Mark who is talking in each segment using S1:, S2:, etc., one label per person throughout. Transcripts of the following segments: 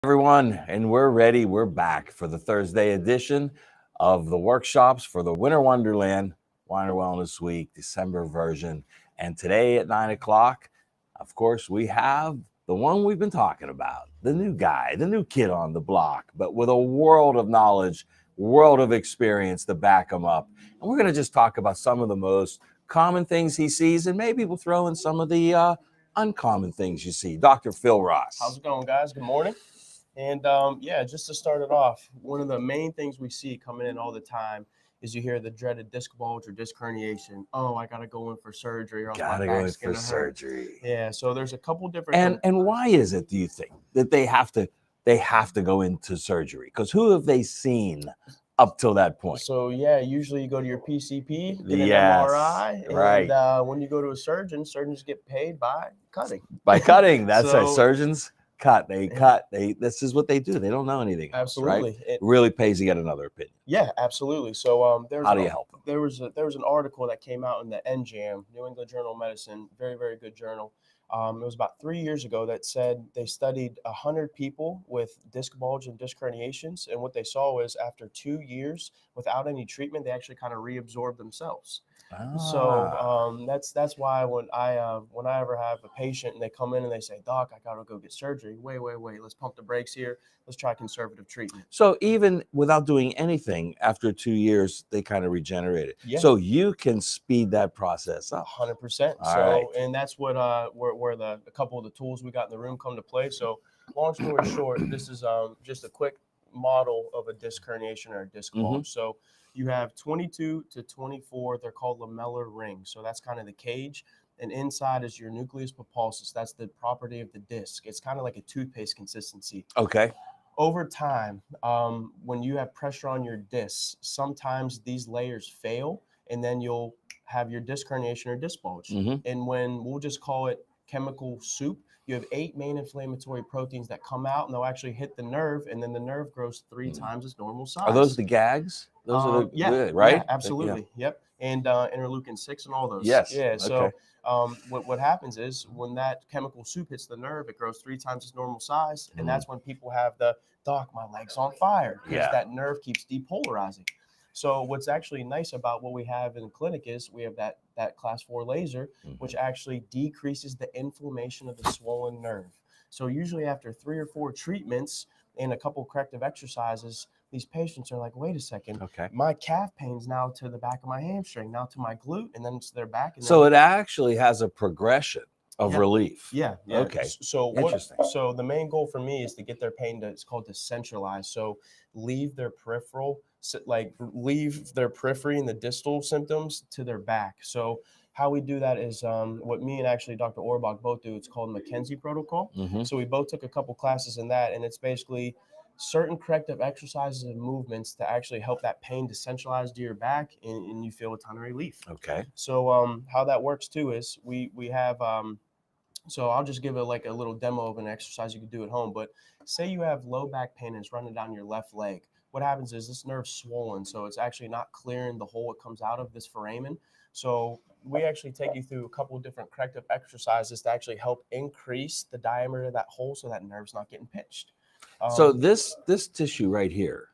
S1: Everyone, and we're ready. We're back for the Thursday edition of the workshops for the Winter Wonderland Winer Wellness Week, December version. And today at 9 o'clock, of course, we have the one we've been talking about, the new guy, the new kid on the block, but with a world of knowledge, world of experience to back him up. And we're going to just talk about some of the most common things he sees, and maybe we'll throw in some of the uncommon things you see. Dr. Phil Ross.
S2: How's it going, guys? Good morning. And just to start it off, one of the main things we see coming in all the time is you hear the dreaded disc bulge or disc herniation. Oh, I gotta go in for surgery, or else
S1: Gotta
S2: my
S1: go in
S2: back's
S1: for
S2: gonna hurt.
S1: surgery.
S2: Yeah, so there's a couple different.
S1: And why is it, do you think, that they have to go into surgery? Because who have they seen up till that point?
S2: So yeah, usually you go to your PCP, get an
S1: Yes,
S2: MRI,
S1: right.
S2: and when you go to a surgeon, surgeons get paid by cutting.
S1: By cutting, that's right.
S2: So-
S1: Surgeons cut. They cut. This is what they do. They don't know anything else,
S2: Absolutely.
S1: right? It really pays to get another opinion.
S2: Yeah, absolutely. So
S1: How do you help them?
S2: there was an article that came out in the NJAM, New England Journal of Medicine, very, very good journal. It was about 3 years ago that said they studied 100 people with disc bulge and disc herniations, and what they saw was after 2 years without any treatment, they actually kind of reabsorbed themselves. So that's why when I ever have a patient and they come in and they say, "Doc, I gotta go get surgery." Wait, let's pump the brakes here. Let's try conservative treatment.
S1: So even without doing anything, after 2 years, they kind of regenerated.
S2: Yeah.
S1: So you can speed that process up.
S2: 100%.
S1: All
S2: So,
S1: right.
S2: and that's what where a couple of the tools we got in the room come to play. So, long story short, this is just a quick model of a disc herniation or a disc bulge. So, you have 22 to 24. They're called lamellar rings. So that's kind of the cage. And inside is your nucleus pulposus. That's the property of the disc. It's kind of like a toothpaste consistency.
S1: Okay.
S2: Over time, when you have pressure on your discs, sometimes these layers fail, and then you'll have your disc herniation or disc bulge. And when we'll just call it chemical soup, you have 8 main inflammatory proteins that come out, and they'll actually hit the nerve, and then the nerve grows 3 times its normal size.
S1: Are those the gags? Those are the good, right?
S2: Yeah, absolutely. Yeah. Yep. And interleukin 6 and all those.
S1: Yes.
S2: Yeah. So
S1: Okay.
S2: what happens is when that chemical soup hits the nerve, it grows 3 times its normal size, and that's when people have the "Doc, my leg's on fire," because that nerve keeps depolarizing. So what's actually nice about what we have in the clinic is we have that class 4 laser, which actually decreases the inflammation of the swollen nerve. So usually after 3 or 4 treatments and a couple corrective exercises, these patients are like, wait a second,
S1: Okay.
S2: my calf pain's now to the back of my hamstring, now to my glute, and then to their back. And
S1: So it actually has a progression of relief.
S2: Yeah.
S1: Okay.
S2: So
S1: Interesting.
S2: So the main goal for me is to get their pain to, it's called decentralize. So leave their peripheral, leave their periphery and the distal symptoms to their back. So how we do that is what me and actually Dr. Orbach both do. It's called McKenzie protocol. So we both took a couple classes in that, and it's basically certain corrective exercises and movements to actually help that pain decentralize to your back, and you feel a ton of relief.
S1: Okay.
S2: So how that works too is we have so I'll just give it like a little demo of an exercise you can do at home. But say you have low back pain and it's running down your left leg. What happens is this nerve's swollen, so it's actually not clearing the hole it comes out of, this foramen. So we actually take you through a couple of different corrective exercises to actually help increase the diameter of that hole so that nerve's not getting pinched.
S1: So this tissue right here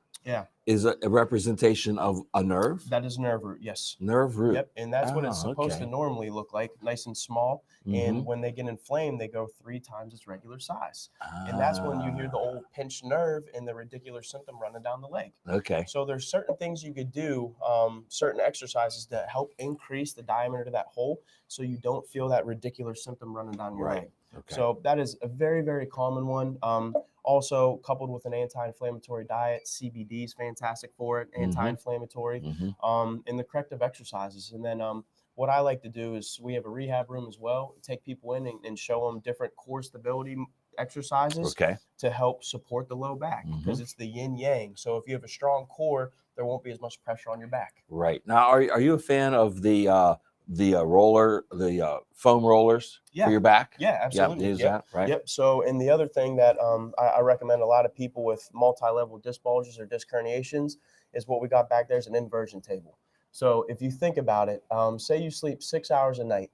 S1: is a representation of a nerve?
S2: That is nerve root, yes.
S1: Nerve root.
S2: Yep, and that's what it's supposed to normally look like, nice and small. And when they get inflamed, they go 3 times its regular size. And that's when you hear the old pinched nerve and the radicular symptom running down the leg.
S1: Okay.
S2: So there's certain things you could do, certain exercises to help increase the diameter to that hole so you don't feel that radicular symptom running down your leg.
S1: Okay.
S2: So that is a very, very common one. Also coupled with an anti-inflammatory diet, CBD is fantastic for it, anti-inflammatory, and the corrective exercises. And then what I like to do is we have a rehab room as well, take people in and show them different core stability exercises to help support the low back, because it's the yin yang. So if you have a strong core, there won't be as much pressure on your back.
S1: Right. Now, are you a fan of the foam rollers for your back?
S2: Yeah, absolutely.
S1: Use that, right?
S2: Yep. So, and the other thing that I recommend a lot of people with multi-level disc bulges or disc herniations is what we got back there is an inversion table. So if you think about it, say you sleep 6 hours a night,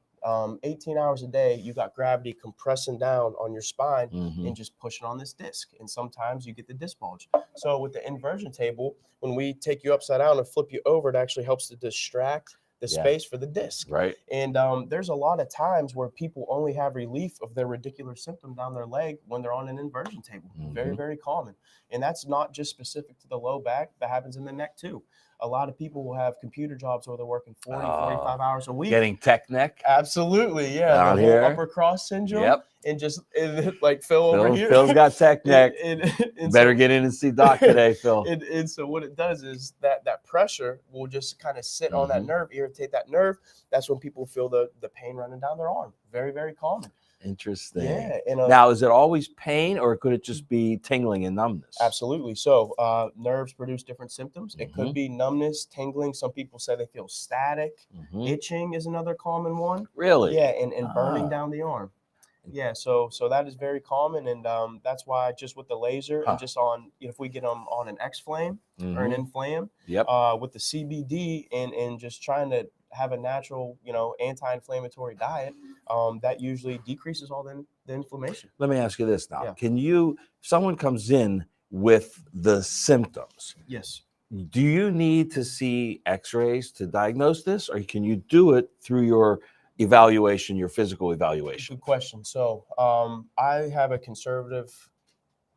S2: 18 hours a day, you got gravity compressing down on your spine
S1: Mhm.
S2: and just pushing on this disc. And sometimes you get the disc bulge. So with the inversion table, when we take you upside down and flip you over, it actually helps to distract the
S1: Yeah.
S2: space for the disc.
S1: Right.
S2: And there's a lot of times where people only have relief of their radicular symptom down their leg when they're on an inversion table. Very,
S1: Mhm.
S2: very common. And that's not just specific to the low back, that happens in the neck too. A lot of people will have computer jobs where they're working 40, 45 hours a week.
S1: Getting tech neck.
S2: Absolutely, yeah.
S1: Down
S2: The whole
S1: here.
S2: upper cross syndrome.
S1: Yep.
S2: And just like Phil over here.
S1: Phil's got tech neck.
S2: And
S1: Better
S2: so-
S1: get in and see Doc today, Phil.
S2: and so what it does is that pressure will just kind of sit on that
S1: Mhm.
S2: nerve, irritate that nerve. That's when people feel the pain running down their arm. Very, very common.
S1: Interesting.
S2: Yeah. And
S1: Now, is it always pain, or could it just be tingling and numbness?
S2: absolutely. So nerves produce different symptoms. It could
S1: Mhm.
S2: be numbness, tingling. Some people say they feel static.
S1: Mhm.
S2: Itching is another common one.
S1: Really?
S2: Yeah, and burning
S1: Ah.
S2: down the arm. Yeah, so that is very common, and that's why just with the laser
S1: Huh.
S2: and just on, if we get them on an X-Flame or an
S1: Mhm.
S2: Inflame,
S1: Yep.
S2: with the CBD and just trying to have a natural, anti-inflammatory diet, that usually decreases all the inflammation.
S1: Let me ask you this now.
S2: Yeah.
S1: Can you, if someone comes in with the symptoms,
S2: Yes.
S1: do you need to see x-rays to diagnose this, or can you do it through your evaluation, your physical evaluation?
S2: Good question. So I have a conservative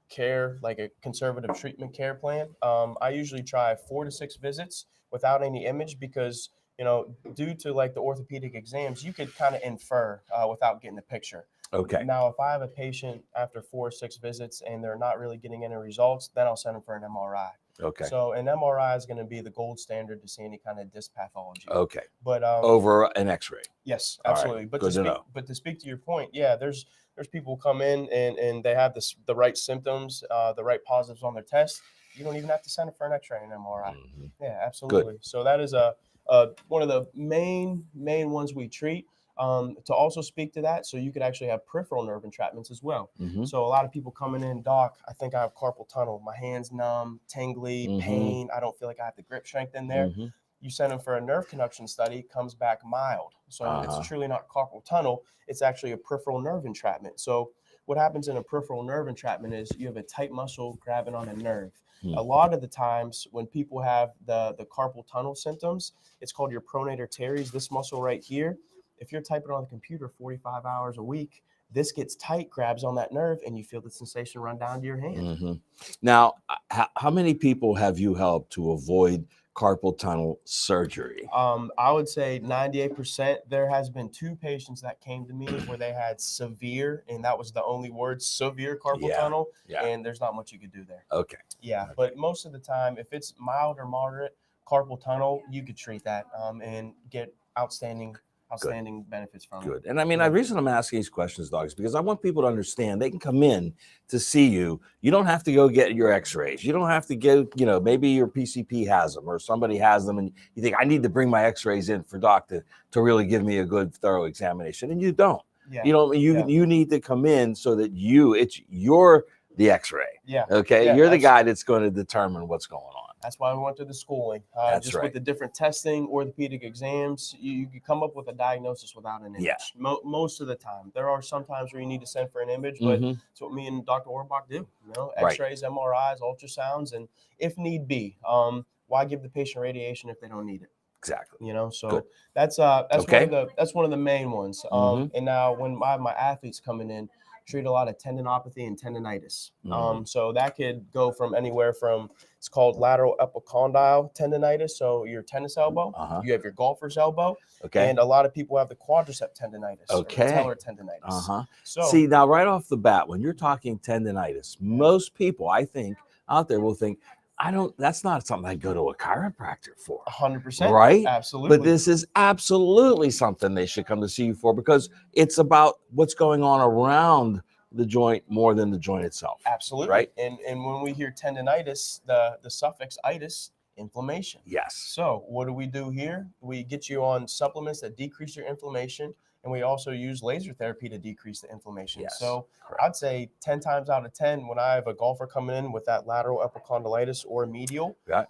S2: care, like a conservative treatment care plan. I usually try 4 to 6 visits without any image because, due to like the orthopedic exams, you could kind of infer without getting a picture.
S1: Okay.
S2: Now, if I have a patient after 4 or 6 visits and they're not really getting any results, then I'll send them for an MRI.
S1: Okay.
S2: So an MRI is going to be the gold standard to see any kind of disc pathology.
S1: Okay.
S2: But
S1: Over an x-ray.
S2: yes,
S1: All right.
S2: absolutely. But
S1: Good to know.
S2: to speak to your point, yeah, there's people come in and they have the right symptoms, the right positives on their test. You don't even have to send it for an X-ray and MRI.
S1: Mhm.
S2: Yeah, absolutely. So that is one of the main ones we treat. To also speak to that, so you could actually have peripheral nerve entrapments as well.
S1: Mhm.
S2: So a lot of people coming in, Doc, I think I have carpal tunnel. My hand's numb, tingly,
S1: Mhm.
S2: pain. I don't feel like I have the grip strength in there.
S1: Mhm.
S2: You send them for a nerve conduction study, comes back mild. So
S1: Uh-huh.
S2: it's truly not carpal tunnel. It's actually a peripheral nerve entrapment. So what happens in a peripheral nerve entrapment is you have a tight muscle grabbing on a nerve.
S1: Hmm.
S2: A lot of the times when people have the carpal tunnel symptoms, it's called your pronator teres, this muscle right here. If you're typing on the computer 45 hours a week, this gets tight, grabs on that nerve, and you feel the sensation run down to your hand.
S1: Mhm. Now, how many people have you helped to avoid carpal tunnel surgery?
S2: I would say 98%. There has been 2 patients that came to me where they had severe, and that was the only word, severe carpal
S1: Yeah,
S2: tunnel,
S1: yeah.
S2: and there's not much you could do there.
S1: Okay.
S2: Yeah, but most of the time, if it's mild or moderate carpal tunnel, you could treat that and get outstanding benefits from it.
S1: Good. And I mean,
S2: Yeah.
S1: the reason I'm asking these questions, Doug, is because I want people to understand they can come in to see you. You don't have to go get your x-rays. You don't have to get, maybe your PCP has them or somebody has them and you think, I need to bring my x-rays in for Doc to really give me a good, thorough examination. And you don't.
S2: Yeah.
S1: You need to come in so that you're the x-ray.
S2: Yeah.
S1: Okay.
S2: Yeah,
S1: You're the guy that's going to determine what's going on.
S2: That's why we went through the schooling.
S1: That's
S2: just
S1: right.
S2: with the different testing, orthopedic exams, you can come up with a diagnosis without an image.
S1: Yeah.
S2: Most of the time. There are some times where you need to send for an image, but
S1: Mhm.
S2: it's what me and Dr. Orbach do.
S1: Right.
S2: X-rays, MRIs, ultrasounds, and if need be, why give the patient radiation if they don't need it?
S1: Exactly.
S2: So
S1: Good.
S2: that's
S1: Okay.
S2: one of the main ones.
S1: Mhm.
S2: And now when I have my athletes coming in, treat a lot of tendinopathy and tendinitis.
S1: Mhm.
S2: So that could go from anywhere from, it's called lateral epicondyle tendinitis. So your tennis elbow,
S1: Uh-huh.
S2: you have your golfer's elbow,
S1: Okay.
S2: and a lot of people have the quadricep tendinitis
S1: Okay.
S2: or patellar tendinitis.
S1: Uh-huh.
S2: So
S1: See, now right off the bat, when you're talking tendinitis, most people, I think, out there will think, that's not something I go to a chiropractor for.
S2: 100%.
S1: Right?
S2: Absolutely.
S1: But this is absolutely something they should come to see you for because it's about what's going on around the joint more than the joint itself.
S2: Absolutely.
S1: Right?
S2: And when we hear tendinitis, the suffix itis, inflammation.
S1: Yes.
S2: So what do we do here? We get you on supplements that decrease your inflammation, and we also use laser therapy to decrease the inflammation.
S1: Yes,
S2: So
S1: correct.
S2: I'd say 10 times out of 10, when I have a golfer coming in with that lateral epicondylitis or medial,
S1: Right.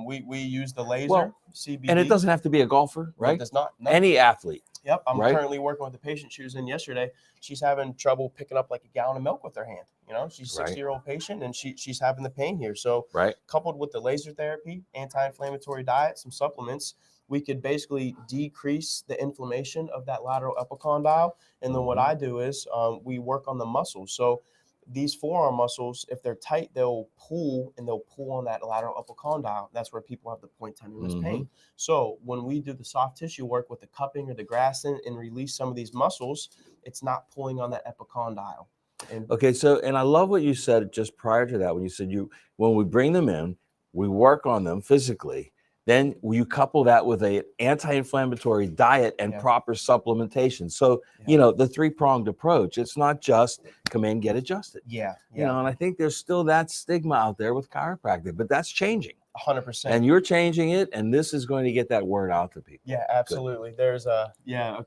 S2: we use the laser,
S1: Well,
S2: CBD.
S1: And it doesn't have to be a golfer,
S2: Well, it
S1: right?
S2: does not. No.
S1: Any athlete.
S2: Yep, I'm
S1: Right.
S2: currently working with a patient. She was in yesterday. She's having trouble picking up like a gallon of milk with her hand. You know, she's a
S1: Right.
S2: 60-year-old patient, and she's having the pain here. So,
S1: Right.
S2: coupled with the laser therapy, anti-inflammatory diet, some supplements, we could basically decrease the inflammation of that lateral epicondyle. And then what
S1: Mhm.
S2: I do is we work on the muscles. So these forearm muscles, if they're tight, they'll pull on that lateral epicondyle. That's where people have the point tenderness pain.
S1: Mhm.
S2: So when we do the soft tissue work with the cupping or the grasping and release some of these muscles, it's not pulling on that epicondyle. And
S1: Okay, so and I love what you said just prior to that when you said when we bring them in, we work on them physically, then you couple that with a anti-inflammatory diet and
S2: Yeah.
S1: proper supplementation. So,
S2: Yeah.
S1: the three-pronged approach, it's not just come in, get adjusted.
S2: yeah,
S1: And I think there's still that stigma out there with chiropractic, but that's changing.
S2: 100%.
S1: And you're changing it, and this is going to get that word out to people.
S2: Yeah, absolutely. There's a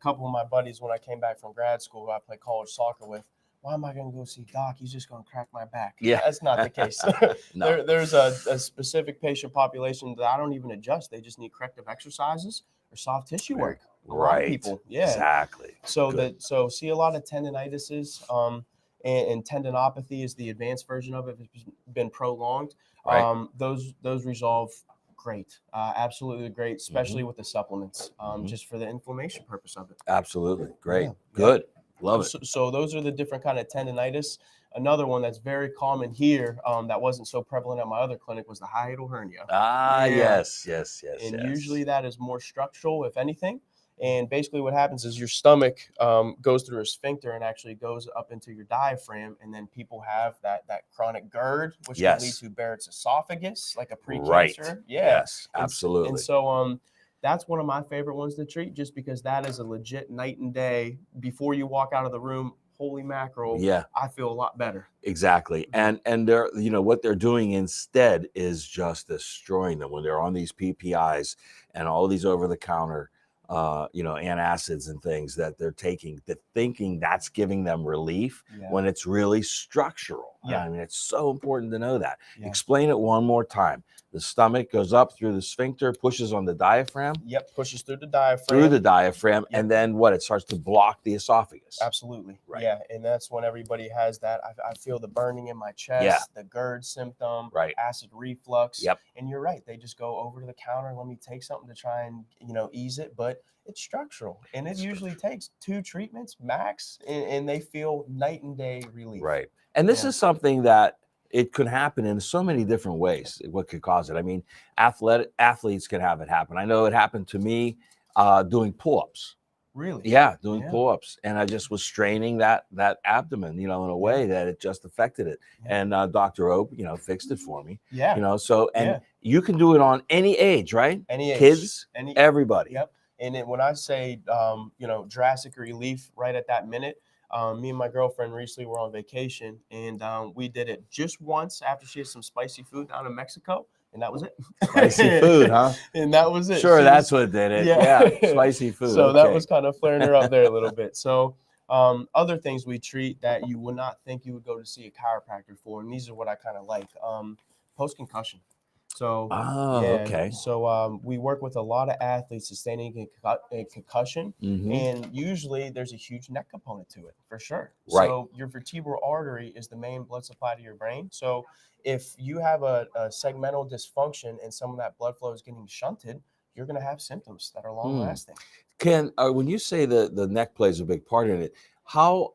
S2: couple of my buddies when I came back from grad school who I played college soccer with. Why am I going to go see Doc? He's just going to crack my back.
S1: Yeah.
S2: That's not the case.
S1: No.
S2: There's a specific patient population that I don't even adjust. They just need corrective exercises or soft tissue work. A lot of people. Yeah.
S1: Exactly.
S2: So
S1: Good.
S2: see a lot of tendinitises, and tendinopathy is the advanced version of it. It's been prolonged.
S1: Right.
S2: Those resolve great, absolutely great, especially with the supplements,
S1: Mhm.
S2: just for the inflammation purpose of it.
S1: Absolutely. Great.
S2: Yeah.
S1: Good. Love it.
S2: So those are the different kind of tendinitis. Another one that's very common here, that wasn't so prevalent at my other clinic, was the hiatal hernia.
S1: Ah,
S2: Yeah.
S1: yes.
S2: And usually that is more structural, if anything. And basically what happens is your stomach goes through a sphincter and actually goes up into your diaphragm. And then people have that chronic GERD, which can lead
S1: Yes.
S2: to Barrett's esophagus, like a precancer.
S1: Right.
S2: Yeah.
S1: Yes,
S2: And
S1: absolutely.
S2: so that's one of my favorite ones to treat, just because that is a legit night and day. Before you walk out of the room, holy mackerel,
S1: Yeah,
S2: I feel a lot better.
S1: exactly. And they're, what they're doing instead is just destroying them when they're on these PPIs and all these over the counter antacids and things that they're taking, thinking that's giving them relief
S2: Yeah.
S1: when it's really structural.
S2: Yeah.
S1: I mean, it's so important to know that.
S2: Yeah.
S1: Explain it one more time. The stomach goes up through the sphincter, pushes on the diaphragm,
S2: Yep, pushes through the diaphragm.
S1: and
S2: Yep.
S1: then it starts to block the esophagus.
S2: Absolutely.
S1: Right.
S2: Yeah. And that's when everybody has that. I feel the burning in my chest,
S1: Yeah.
S2: the GERD symptom,
S1: Right.
S2: acid reflux.
S1: Yep.
S2: And you're right. They just go over to the counter, let me take something to try and, ease it. But it's structural. And it
S1: It's
S2: usually takes 2 treatments max, and they feel night and day relief.
S1: Right. And this
S2: Yeah.
S1: is something that it could happen in so many different ways. What could cause it? I mean, athletes can have it happen. I know it happened to me doing pull-ups.
S2: Really?
S1: Yeah, doing
S2: Yeah.
S1: pull-ups, and I just was straining that abdomen, in a way that it just affected it.
S2: Yeah.
S1: And Dr. Ope, fixed it for me.
S2: Yeah.
S1: So and
S2: Yeah.
S1: you can do it on any age, right?
S2: Any age.
S1: Kids,
S2: Any
S1: everybody.
S2: Yep. And when I say, drastic relief right at that minute, me and my girlfriend recently were on vacation, and we did it just once after she had some spicy food down in Mexico, and that was it.
S1: Spicy food, huh?
S2: And that was it.
S1: Sure,
S2: She
S1: that's
S2: was-
S1: what did it.
S2: Yeah.
S1: Yeah, spicy food.
S2: So that
S1: okay.
S2: was kind of flaring her up there a little bit. So other things we treat that you would not think you would go to see a chiropractor for, and these are what I kind of like. Post-concussion. So
S1: Oh,
S2: yeah,
S1: okay.
S2: so we work with a lot of athletes sustaining a concussion,
S1: Mhm.
S2: and usually there's a huge neck component to it, for sure.
S1: Right.
S2: So your vertebral artery is the main blood supply to your brain. So if you have a segmental dysfunction and some of that blood flow is getting shunted, you're going to have symptoms that are long lasting.
S1: When you say the neck plays a big part in it, how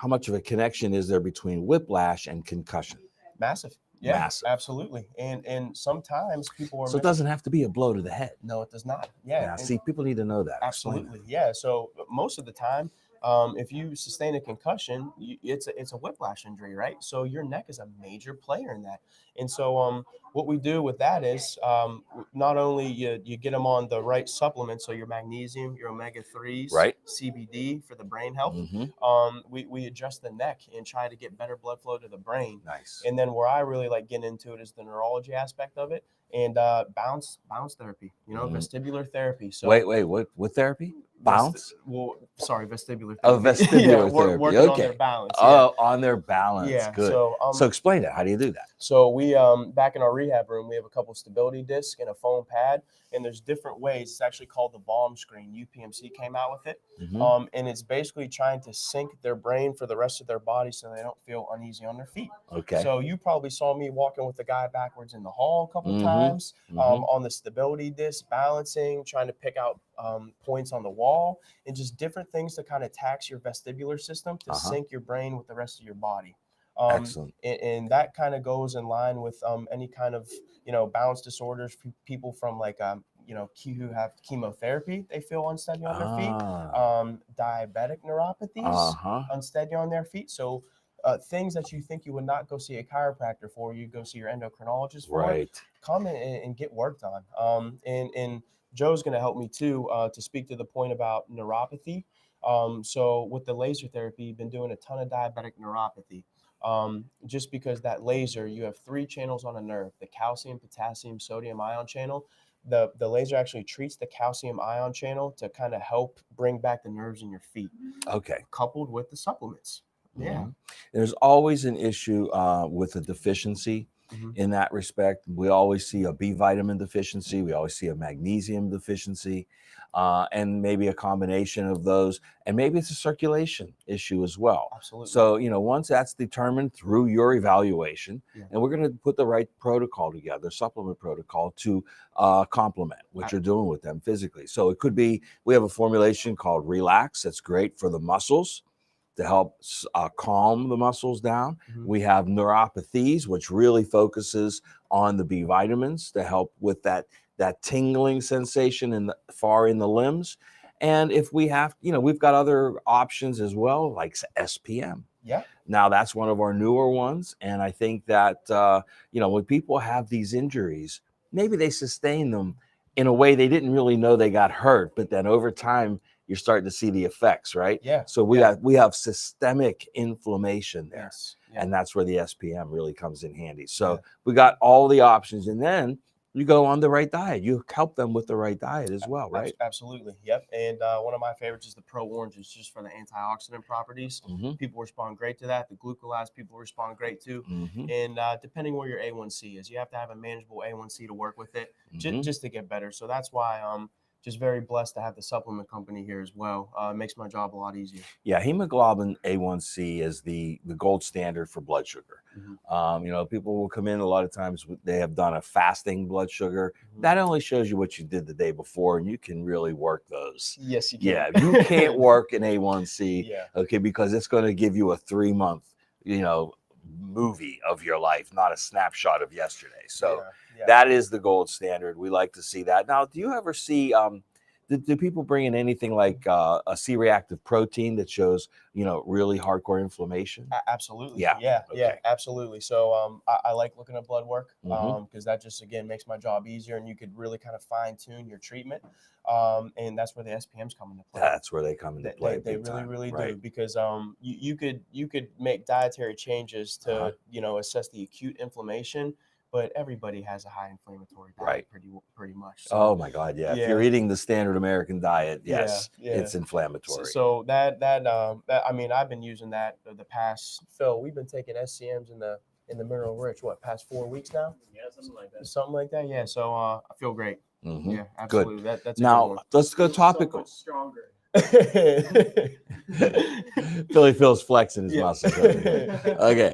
S1: much of a connection is there between whiplash and concussion?
S2: Massive. Yeah,
S1: Massive.
S2: absolutely. And sometimes people are
S1: So it doesn't have to be a blow to the head.
S2: no, it does not. Yeah.
S1: Yeah,
S2: and-
S1: see, people need to know that. Explain that.
S2: Absolutely, yeah. So most of the time, if you sustain a concussion, it's a whiplash injury, right? So your neck is a major player in that. And so what we do with that is not only you get them on the right supplements, so your magnesium, your omega-3s,
S1: Right.
S2: CBD for the brain health.
S1: Mhm.
S2: We adjust the neck and try to get better blood flow to the brain.
S1: Nice.
S2: And then where I really like getting into it is the neurology aspect of it, and bounce therapy,
S1: Mhm.
S2: vestibular therapy. So
S1: Wait, what therapy? Bounce?
S2: Vestibular therapy.
S1: Oh, vestibular therapy.
S2: Working on
S1: Okay.
S2: their balance.
S1: Oh, on their balance.
S2: Yeah.
S1: Good.
S2: So
S1: So explain it. How do you do that?
S2: So we back in our rehab room, we have a couple stability discs and a foam pad, and there's different ways. It's actually called the Balm Screen. UPMC came out with it, and it's basically trying to sync their brain for the rest of their body so they don't feel uneasy on their feet.
S1: Okay.
S2: So you probably saw me walking with the guy backwards in the hall a couple times on the stability disc, balancing, trying to pick out points on the wall, and just different things to kind of tax your vestibular system to sync your brain with the rest of your body.
S1: Excellent.
S2: And that kind of goes in line with any kind of balance disorders. People from like who have chemotherapy, they feel unsteady on their feet. Diabetic neuropathies, unsteady on their feet. So things that you think you would not go see a chiropractor for, you go see your endocrinologist for.
S1: Right.
S2: Come in and get work done. And Joe's going to help me too to speak to the point about neuropathy. So with the laser therapy, you've been doing a ton of diabetic neuropathy. Just because that laser, you have 3 channels on a nerve: the calcium, potassium, sodium ion channel. The laser actually treats the calcium ion channel to kind of help bring back the nerves in your feet.
S1: Okay.
S2: Coupled with the supplements. Yeah.
S1: There's always an issue with a deficiency in that respect. We always see a B vitamin deficiency. We always see a magnesium deficiency, and maybe a combination of those. And maybe it's a circulation issue as well.
S2: Absolutely.
S1: So, once that's determined through your evaluation, and we're going to put the right protocol together, supplement protocol to complement what you're doing with them physically. So it could be, we have a formulation called Relax that's great for the muscles, to help calm the muscles down. We have neuropathies, which really focuses on the B vitamins to help with that tingling sensation far in the limbs. And if we have, we've got other options as well, like SPM.
S2: Yeah.
S1: Now that's one of our newer ones. And I think that, when people have these injuries, maybe they sustain them in a way they didn't really know they got hurt, but then over time, you're starting to see the effects, right?
S2: Yeah.
S1: So we have systemic inflammation there.
S2: Yes. Yeah.
S1: And that's where the SPM really comes in handy. So we got all the options, and then you go on the right diet. You help them with the right diet as well, right?
S2: Absolutely. Yep. And one of my favorites is the Pro Oranges, just for the antioxidant properties. People respond great to that. The glucolyzed people respond great too. And depending where your A1C is, you have to have a manageable A1C to work with it, just to get better. So that's why just very blessed to have the supplement company here as well. It makes my job a lot easier.
S1: Yeah, hemoglobin A1C is the gold standard for blood sugar. People will come in a lot of times, they have done a fasting blood sugar. That only shows you what you did the day before, and you can really work those.
S2: Yes, you can.
S1: Yeah, you can't work an A1C, okay, because it's going to give you a 3-month, movie of your life, not a snapshot of yesterday. So that is the gold standard. We like to see that. Now, do you ever see do people bring in anything like a C-reactive protein that shows really hardcore inflammation?
S2: Absolutely.
S1: Yeah,
S2: Yeah, absolutely. So I like looking at blood work because that just, again, makes my job easier, and you could really kind of fine tune your treatment. And that's where the SPMs come into play.
S1: That's where they come into play.
S2: They really do, because you could make dietary changes to assess the acute inflammation, but everybody has a high inflammatory diet, pretty much. So,
S1: oh my God, yeah. If you're eating the standard American diet, yes, it's inflammatory.
S2: So that I mean, I've been using that the past, Phil. We've been taking SCMs in the Mineral Rich past 4 weeks now. Yeah, something like that. Yeah. So I feel great. Yeah, absolutely.
S1: Good.
S2: That's
S1: now let's go topical.
S2: So much stronger.
S1: Philly Phil's flexing his muscles. Okay.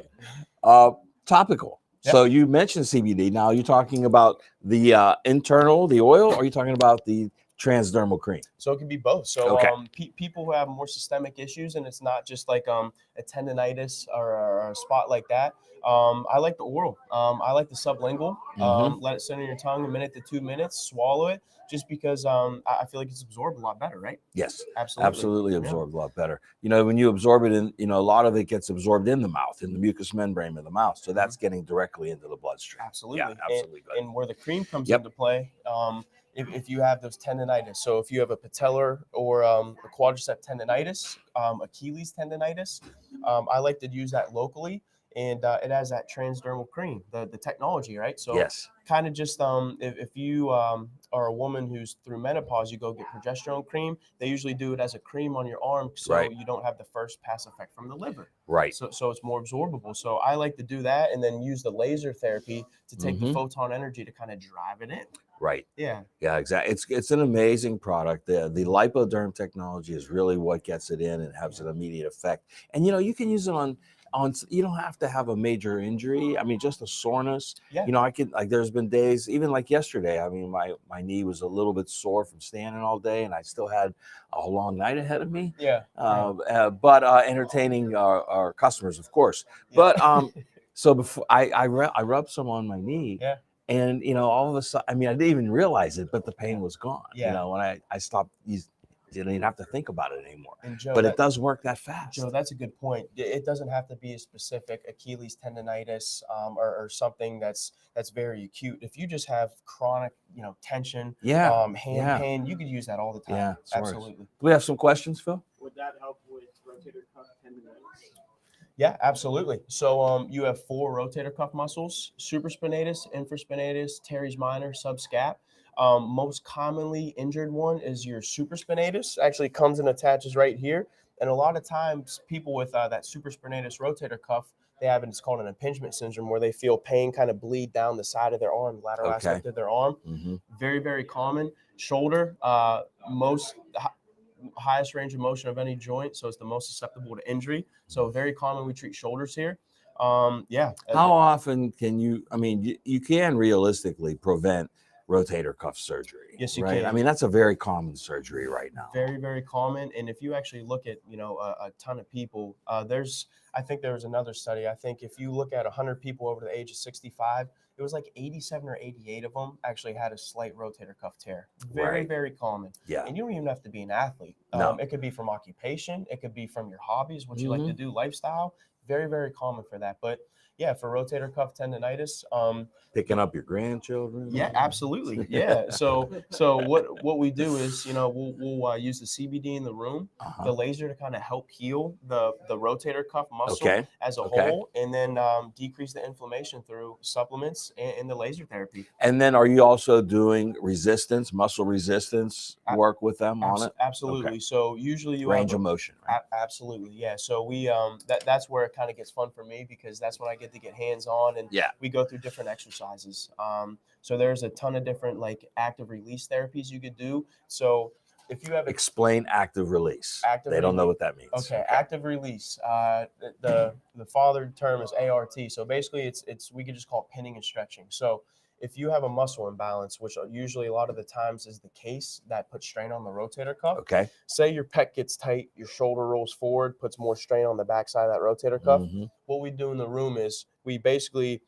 S1: Topical. So you mentioned CBD. Now you're talking about the internal, the oil, or are you talking about the transdermal cream?
S2: So it can be both. So people who have more systemic issues, and it's not just like a tendonitis or a spot like that. I like the oral. I like the sublingual. Let it sit on your tongue 1 minute to 2 minutes. Swallow it, just because I feel like it's absorbed a lot better, right?
S1: Yes,
S2: absolutely
S1: absorbed a lot better. When you absorb it in, a lot of it gets absorbed in the mouth, in the mucous membrane of the mouth. So that's getting directly into the bloodstream.
S2: Absolutely.
S1: Yeah, absolutely.
S2: And where the cream comes into play, if you have those tendonitis, so if you have a patellar or a quadricep tendonitis, Achilles tendonitis, I like to use that locally and it has that transdermal cream, the technology, right? So
S1: Yes.
S2: kind of just if you are a woman who's through menopause, you go get progesterone cream. They usually do it as a cream on your arm, so
S1: Right.
S2: you don't have the first pass effect from the liver.
S1: Right.
S2: So it's more absorbable. So I like to do that, and then use the laser therapy to take the
S1: Mhm.
S2: photon energy to kind of drive it in.
S1: Right.
S2: Yeah.
S1: Yeah, exactly. It's an amazing product. The lipoderm technology is really what gets it in and has an immediate effect. And you can use it on you don't have to have a major injury. I mean, just a soreness.
S2: Yeah.
S1: I could, like, there's been days, even like yesterday. I mean, my knee was a little bit sore from standing all day, and I still had a long night ahead of me.
S2: Yeah.
S1: But entertaining our customers, of course.
S2: Yeah.
S1: But so before I rubbed some on my knee.
S2: Yeah.
S1: And all of a sudden, I mean, I didn't even realize it, but the pain was gone.
S2: Yeah.
S1: When I stopped, you didn't even have to think about it anymore.
S2: And Joe,
S1: But it does work that fast.
S2: Joe, that's a good point. It doesn't have to be a specific Achilles tendonitis or something that's very acute. If you just have chronic, tension,
S1: Yeah.
S2: hand pain, you could use that all the time.
S1: Yeah.
S2: Absolutely.
S1: Do we have some questions, Phil?
S3: Would that help with rotator cuff tendonitis?
S2: Yeah, absolutely. So you have 4 rotator cuff muscles: supraspinatus, infraspinatus, teres minor, subscap. Most commonly injured one is your supraspinatus. Actually comes and attaches right here. And a lot of times people with that supraspinatus rotator cuff, they have it's called an impingement syndrome, where they feel pain kind of bleed down the side of their arm, lateral
S1: Okay.
S2: aspect of their arm.
S1: Mm-hmm.
S2: Very, very common. Shoulder, highest range of motion of any joint, so it's the most susceptible to injury. So very common, we treat shoulders here. Yeah.
S1: How often can you? I mean, you can realistically prevent rotator cuff surgery.
S2: Yes, you
S1: right?
S2: can.
S1: I mean, that's a very common surgery right now.
S2: Very, very common. And if you actually look at a ton of people, I think there was another study. I think if you look at 100 people over the age of 65, it was like 87 or 88 of them actually had a slight rotator cuff tear. Very,
S1: Right.
S2: very common.
S1: Yeah.
S2: And you don't even have to be an athlete.
S1: No.
S2: It could be from occupation. It could be from your hobbies, what you like to do, lifestyle. Very, very common for that. But yeah, for rotator cuff tendonitis,
S1: Picking up your grandchildren.
S2: yeah, absolutely. Yeah. So what we do is, we'll use the CBD in the room, the laser to kind of help heal the rotator cuff muscle as a whole, and then decrease the inflammation through supplements and the laser therapy.
S1: And then, are you also doing muscle resistance work with them on it?
S2: Absolutely.
S1: Okay.
S2: So usually you
S1: range
S2: have
S1: of motion. Right?
S2: Absolutely. Yeah. So we that's where it kind of gets fun for me, because that's when I get to get hands on, and we go through different exercises. So there's a ton of different active release therapies you could do. So if you have
S1: explain active release. They don't know what that means.
S2: Okay. Active release. The father term is ART. So basically it's we could just call it pinning and stretching. So if you have a muscle imbalance, which usually a lot of the times is the case, that puts strain on the rotator cuff.
S1: Okay.
S2: Say your pec gets tight, your shoulder rolls forward, puts more strain on the backside of that rotator cuff. What we do in the room is we basically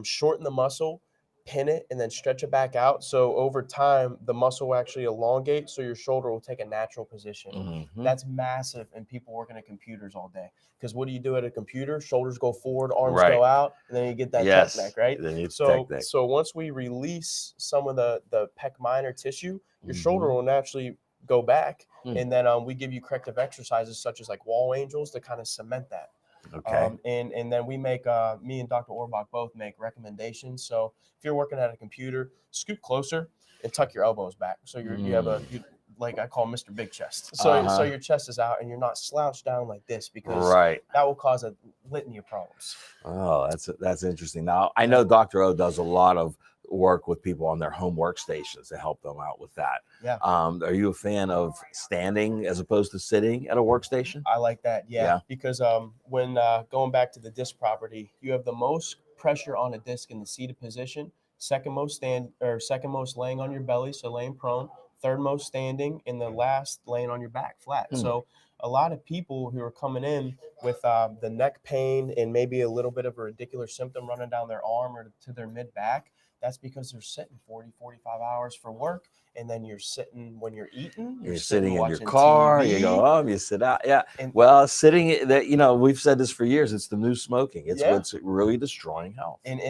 S2: shorten the muscle, pin it, and then stretch it back out. So over time, the muscle will actually elongate, so your shoulder will take a natural position. That's massive in people working at computers all day. Because what do you do at a computer? Shoulders go forward, arms go out, and then you get that tech neck, right?
S1: Then
S2: So once we release some of the pec minor tissue, your shoulder will naturally go back. And then we give you corrective exercises such as like wall angels to kind of cement that.
S1: Okay.
S2: And then we make, me and Dr. Orbach both make recommendations. So if you're working at a computer, scoot closer and tuck your elbows back. So you have like I call Mr. Big Chest. So your chest is out and you're not slouched down like this, because that will cause a litany of problems.
S1: Oh, that's interesting. Now, I know Dr. O does a lot of work with people on their home workstations to help them out with that.
S2: Yeah.
S1: Are you a fan of standing as opposed to sitting at a workstation?
S2: I like that. Yeah. Because when going back to the disc property, you have the most pressure on a disc in the seated position, second most laying on your belly, so laying prone, third most standing, and the last laying on your back flat. So a lot of people who are coming in with the neck pain and maybe a little bit of a radicular symptom running down their arm or to their mid back, that's because they're sitting 40, 45 hours for work. And then you're sitting when you're eating.
S1: You're sitting in your car.
S2: TV.
S1: You go home. You sit out. Yeah.
S2: And,
S1: sitting. That we've said this for years. It's the new smoking. It's what's really destroying health.
S2: And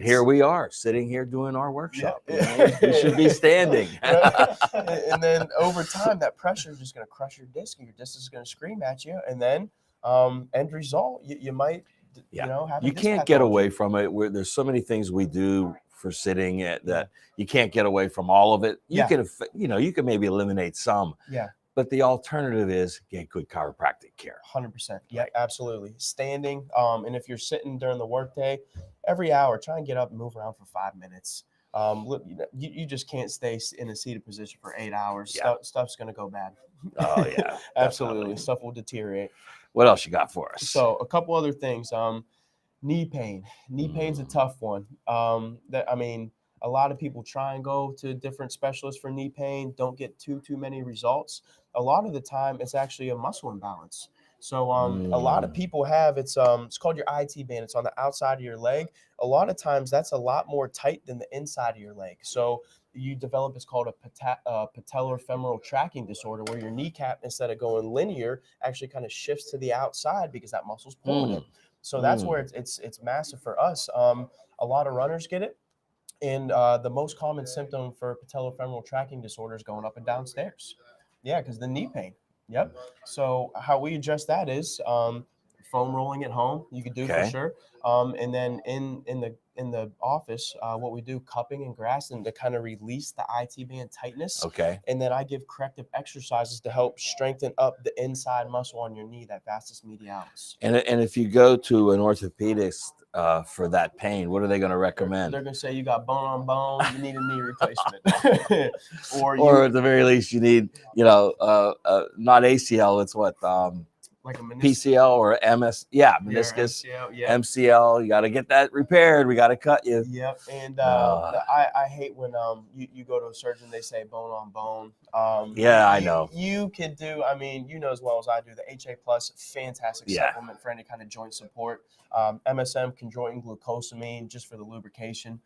S1: here we are sitting here doing our workshop. You should be standing.
S2: And then over time, that pressure is just going to crush your disc, and your disc is going to scream at you. And then end result, you might
S1: Yeah.
S2: You know, have a
S1: You
S2: disc
S1: can't get away
S2: pathology.
S1: from it. There's so many things we do for sitting
S2: Yeah.
S1: that you can't get away from all of it. You
S2: Yeah.
S1: can, you can maybe eliminate some,
S2: Yeah.
S1: but the alternative is get good chiropractic care.
S2: 100%. Yeah, absolutely. Standing. And if you're sitting during the workday, every hour, try and get up and move around for 5 minutes. You just can't stay in a seated position for 8 hours.
S1: Yeah.
S2: Stuff's going to go bad.
S1: Oh yeah,
S2: Absolutely.
S1: definitely.
S2: Stuff will deteriorate.
S1: What else you got for us?
S2: So a couple other things. Knee pain. Knee pain's a tough one. A lot of people try and go to different specialists for knee pain, don't get too many results. A lot of the time, it's actually a muscle imbalance. So a lot of people have it's called your IT band. It's on the outside of your leg. A lot of times, that's a lot more tight than the inside of your leg. So you develop it's called a patellar femoral tracking disorder, where your kneecap, instead of going linear, actually kind of shifts to the outside because that muscle's pulling it. So that's where it's massive for us. A lot of runners get it. And the most common symptom for patellofemoral tracking disorder is going up and down stairs. Yeah, because the knee pain. Yep. So how we address that is foam rolling at home. You could do for
S1: Okay.
S2: sure. And then in the office, what we do, cupping and grasping to kind of release the IT band tightness.
S1: Okay.
S2: And then I give corrective exercises to help strengthen up the inside muscle on your knee, that vastus medialis.
S1: And if you go to an orthopedist for that pain, what are they going to recommend?
S2: They're going to say you got bone on bone, you need a knee replacement.
S1: Or at the very least, you need, not ACL, it's what,
S2: like a meniscus.
S1: PCL or MS, meniscus, MCL. You got to get that repaired. We got to cut you.
S2: Yep. And I hate when you go to a surgeon, they say bone on bone.
S1: I know.
S2: You can do, you know as well as I do, the HA Plus, fantastic supplement for any kind of joint support. MSM, chondroitin glucosamine, just for the lubrication.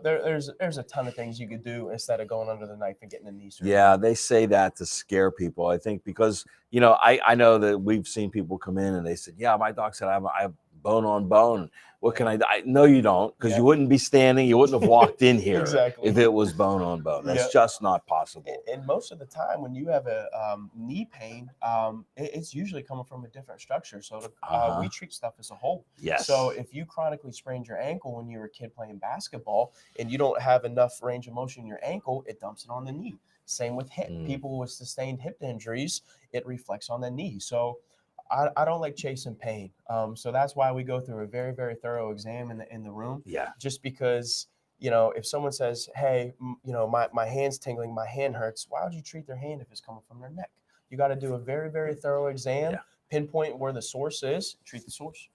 S2: There's a ton of things you could do instead of going under the knife and getting a knee surgery.
S1: Yeah, they say that to scare people. I think because, I know that we've seen people come in and they said, yeah, my doc said I have bone on bone. What can I do? No, you don't, because you wouldn't be standing. You wouldn't have walked in here
S2: Exactly.
S1: if it was bone on bone. That's just not possible.
S2: And most of the time when you have a knee pain, it's usually coming from a different structure. So we treat stuff as a whole.
S1: Yes.
S2: So if you chronically sprained your ankle when you were a kid playing basketball and you don't have enough range of motion in your ankle, it dumps it on the knee. Same with hip. People with sustained hip injuries, it reflects on the knee. So I don't like chasing pain. So that's why we go through a very, very thorough exam in the room.
S1: Yeah.
S2: Just because, if someone says, hey, my hand's tingling, my hand hurts, why would you treat their hand if it's coming from their neck? You got to do a very, very thorough exam, pinpoint where the source is, treat the source.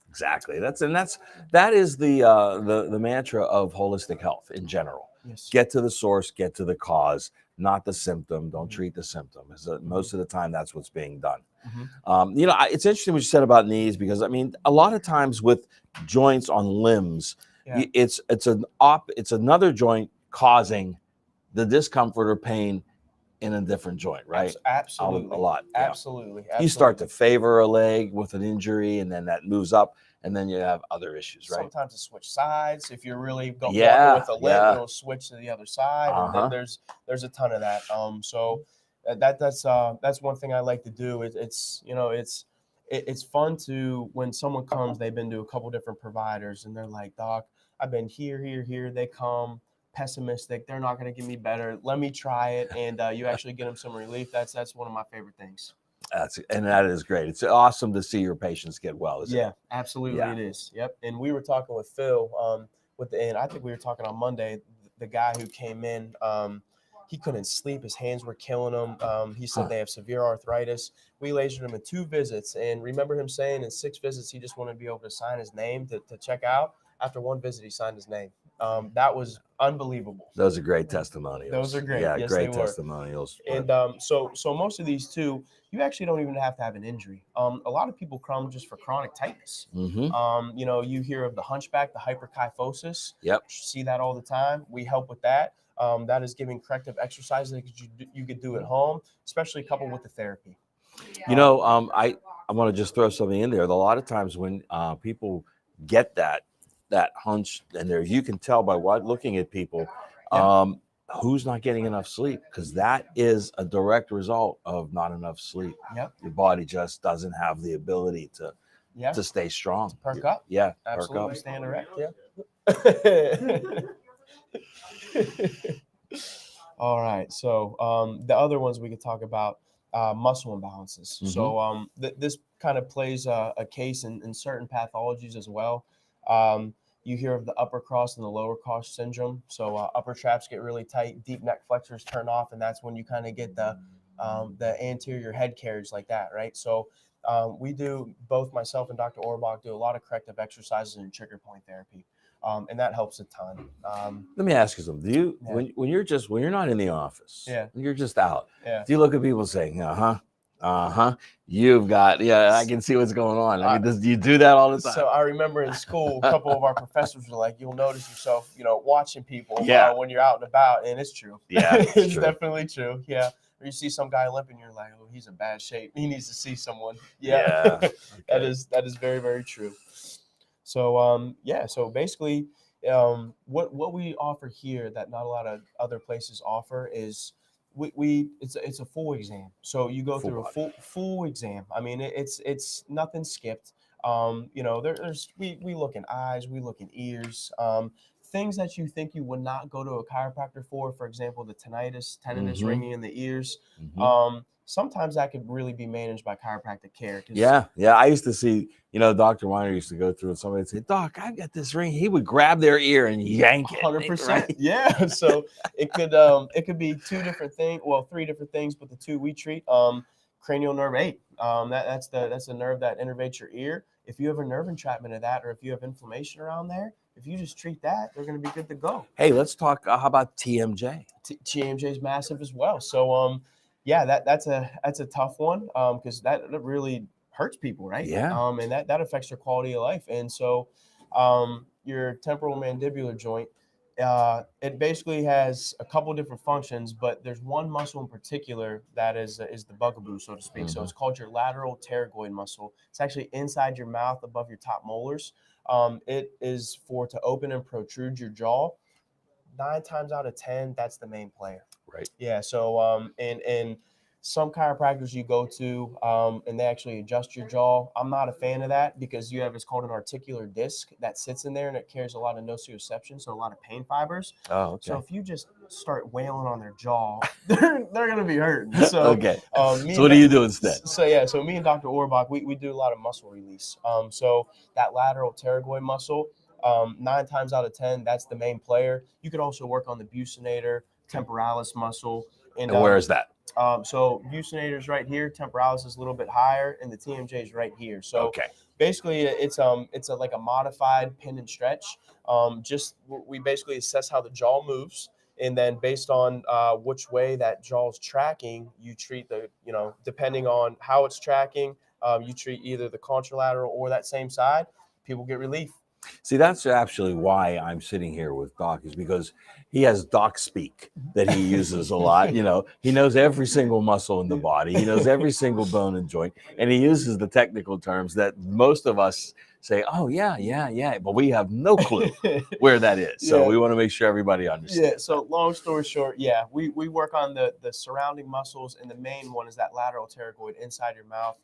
S1: Exactly. That is the mantra of holistic health in general.
S2: Yes.
S1: Get to the source, get to the cause, not the symptom. Don't treat the symptom. Most of the time, that's what's being done. It's interesting what you said about knees, because a lot of times with joints on limbs, it's another joint causing the discomfort or pain in a different joint, right?
S2: Absolutely.
S1: A lot. Yeah.
S2: Absolutely.
S1: You start to favor a leg with an injury, and then that moves up, and then you have other issues, right?
S2: Sometimes it switch sides. If you're really going with a limp, it'll switch to the other side. And then there's a ton of that. So that's one thing I like to do. It's fun to, when someone comes, they've been to a couple different providers, and they're like, doc, I've been here. They come pessimistic. They're not going to get me better. Let me try it. And you actually get them some relief. That's one of my favorite things.
S1: That is great. It's awesome to see your patients get well. Isn't it?
S2: Absolutely. It is. Yep. And we were talking with Phil and I think we were talking on Monday, the guy who came in, he couldn't sleep. His hands were killing him. He said they have severe arthritis. We lasered him in 2 visits, and remember him saying in 6 visits, he just wanted to be able to sign his name to check out. After 1 visit, he signed his name. That was unbelievable.
S1: Those are great testimonials.
S2: Those are great.
S1: Yeah,
S2: yes,
S1: great
S2: they were.
S1: testimonials.
S2: And so most of these too, you actually don't even have to have an injury. A lot of people come just for chronic tightness. You hear of the hunchback, the hyperkyphosis.
S1: Yep.
S2: You see that all the time. We help with that. That is giving corrective exercises that you could do at home, especially coupled with the therapy.
S1: I want to just throw something in there. A lot of times when people get that hunch, and you can tell by looking at people who's not getting enough sleep, because that is a direct result of not enough sleep.
S2: Yep.
S1: Your body just doesn't have the ability
S2: Yeah.
S1: to stay strong.
S2: Perk up.
S1: Yeah,
S2: Absolutely,
S1: perk up.
S2: stand erect. Yeah. All right. So the other ones we could talk about, muscle imbalances. So this kind of plays a case in certain pathologies as well. You hear of the upper cross and the lower cross syndrome. So upper traps get really tight, deep neck flexors turn off, and that's when you kind of get the anterior head carriage like that, right? So we do, both myself and Dr. Orbach do a lot of corrective exercises and trigger point therapy. And that helps a ton.
S1: Let me ask you something. Do you
S2: Yeah.
S1: when you're not in the office,
S2: Yeah.
S1: when you're just out,
S2: Yeah.
S1: do you look at people saying, you've got, I can see what's going on. I mean, do you do that all the time?
S2: So I remember in school, a couple of our professors were like, "You'll notice yourself, watching people when you're out and about," and it's true.
S1: Yeah,
S2: it's
S1: true.
S2: definitely true. Yeah, or you see some guy limping, you're like, "Oh, he's in bad shape. He needs to see someone." Yeah,
S1: Okay.
S2: that is very, very true. So so basically, what we offer here that not a lot of other places offer is it's a full exam. So you go
S1: Full
S2: through
S1: body.
S2: a full exam. I mean, it's nothing skipped. There's we look in eyes, we look in ears, things that you think you would not go to a chiropractor for example, the tinnitus, ringing in the ears. Sometimes that could really be managed by chiropractic care.
S1: Yeah. I used to see, Dr. Weiner used to go through and somebody would say, "Doc, I've got this ring." He would grab their ear and yank it.
S2: 100%.
S1: Right?
S2: Yeah. So it could be three different things, but the two we treat, cranial nerve 8. That's the nerve that innervates your ear. If you have a nerve entrapment of that, or if you have inflammation around there, if you just treat that, they're going to be good to go.
S1: Hey, let's talk. How about TMJ?
S2: TMJ is massive as well. So that's a tough one, because that really hurts people, right?
S1: Yeah.
S2: And that affects their quality of life. And so your temporal mandibular joint, it basically has a couple different functions, but there's one muscle in particular that is the bugaboo, so to speak. So it's called your lateral pterygoid muscle. It's actually inside your mouth above your top molars. It is to open and protrude your jaw. 9 times out of 10, that's the main player.
S1: Right.
S2: Yeah. So and some chiropractors you go to, and they actually adjust your jaw. I'm not a fan of that, because you have, it's called an articular disc that sits in there, and it carries a lot of nociception, so a lot of pain fibers.
S1: Oh, okay.
S2: So if you just start wailing on their jaw, they're gonna be hurting. So
S1: okay. So what do you do instead?
S2: So me and Dr. Orbach, we do a lot of muscle release. So that lateral pterygoid muscle, 9 times out of 10, that's the main player. You could also work on the buccinator, temporalis muscle.
S1: And where is that?
S2: So buccinator is right here, temporalis is a little bit higher, and the TMJ is right here. So
S1: Okay.
S2: basically, it's like a modified pin and stretch. We basically assess how the jaw moves, and then based on which way that jaw is tracking, you treat depending on how it's tracking, you treat either the contralateral or that same side. People get relief.
S1: See, that's actually why I'm sitting here with Doc, is because he has Doc speak that he uses a lot. He knows every single muscle in the body. He knows every single bone and joint, and he uses the technical terms that most of us say, "Oh, yeah," but we have no clue where that is. So we want to make sure everybody understands.
S2: Yeah. So long story short, we work on the surrounding muscles, and the main one is that lateral pterygoid inside your mouth.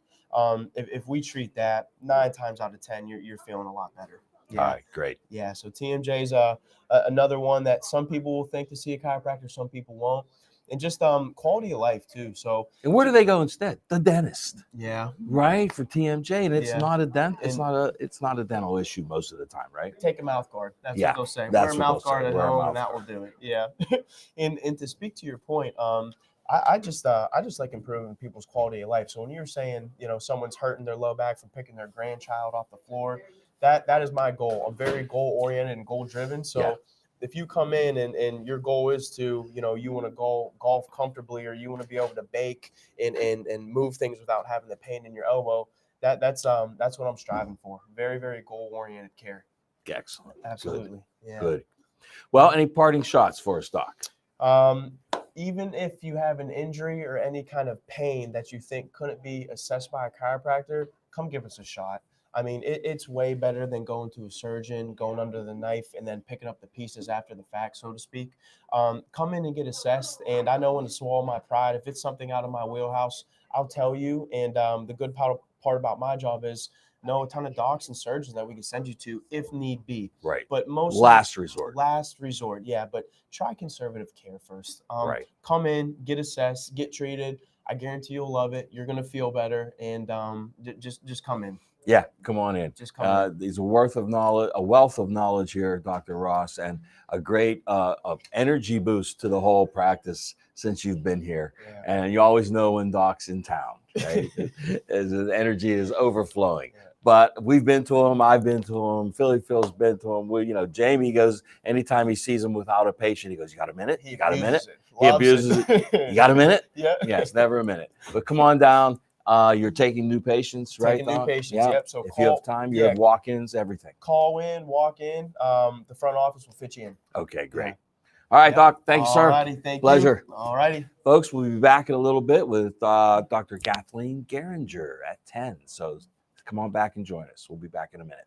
S2: If we treat that, 9 times out of 10, you're feeling a lot better. Yeah.
S1: All right, great.
S2: Yeah, so TMJ is another one that some people will think to see a chiropractor, some people won't, and just quality of life too. So,
S1: and where do they go instead? The dentist.
S2: Yeah.
S1: Right, for TMJ, and it's
S2: Yeah.
S1: not a it's not a dental issue most of the time, right?
S2: Take a mouth guard. That's
S1: Yeah,
S2: what they'll say.
S1: that's
S2: Wear a
S1: what
S2: mouth
S1: they'll
S2: guard
S1: say.
S2: at
S1: Wear a
S2: home,
S1: mouth
S2: and that
S1: guard.
S2: will do it. Yeah. And to speak to your point, I just like improving people's quality of life. So when you're saying, someone's hurting their low back from picking their grandchild off the floor, that is my goal. I'm very goal oriented and goal driven. So
S1: Yeah.
S2: if you come in and your goal is to, you want to golf comfortably, or you want to be able to bake and move things without having the pain in your elbow, that's what I'm striving for. Very, very goal oriented care.
S1: Excellent.
S2: Absolutely. Yeah.
S1: Good. Well, any parting shots for us, Doc?
S2: Even if you have an injury or any kind of pain that you think couldn't be assessed by a chiropractor, come give us a shot. I mean, it's way better than going to a surgeon, going under the knife, and then picking up the pieces after the fact, so to speak. Come in and get assessed. And I know when to swallow my pride, if it's something out of my wheelhouse, I'll tell you. And the good part about my job is know a ton of docs and surgeons that we can send you to if need be.
S1: Right.
S2: But most
S1: Last resort.
S2: last resort, yeah. But try conservative care first.
S1: Right.
S2: Come in, get assessed, get treated. I guarantee you'll love it. You're gonna feel better, and just come in.
S1: Yeah, come on in.
S2: Just come in.
S1: There's a wealth of knowledge here, Dr. Ross, and a great energy boost to the whole practice since you've been here.
S2: Yeah.
S1: And you always know when Doc's in town, right? As the energy is overflowing.
S2: Yeah.
S1: But we've been to him. I've been to him. Phil's been to him. We, Jamie goes anytime he sees him without a patient. He goes, "You got a minute? You got a minute? He abuses it. You got a minute?
S2: Yeah.
S1: Yes, never a minute. But come on down. You're taking new patients, right?
S2: Taking new
S1: Doc?
S2: patients.
S1: Yeah.
S2: Yep. So
S1: If you have time, you have walk-ins, everything.
S2: Call in, walk in. The front office will fit you in.
S1: Okay, great.
S2: Yeah.
S1: All right,
S2: Yep.
S1: Doc. Thank you, sir.
S2: Alrighty, thank
S1: Pleasure.
S2: you. Alrighty.
S1: Folks, we'll be back in a little bit with Dr. Kathleen Geringer at 10. So come on back and join us. We'll be back in a minute.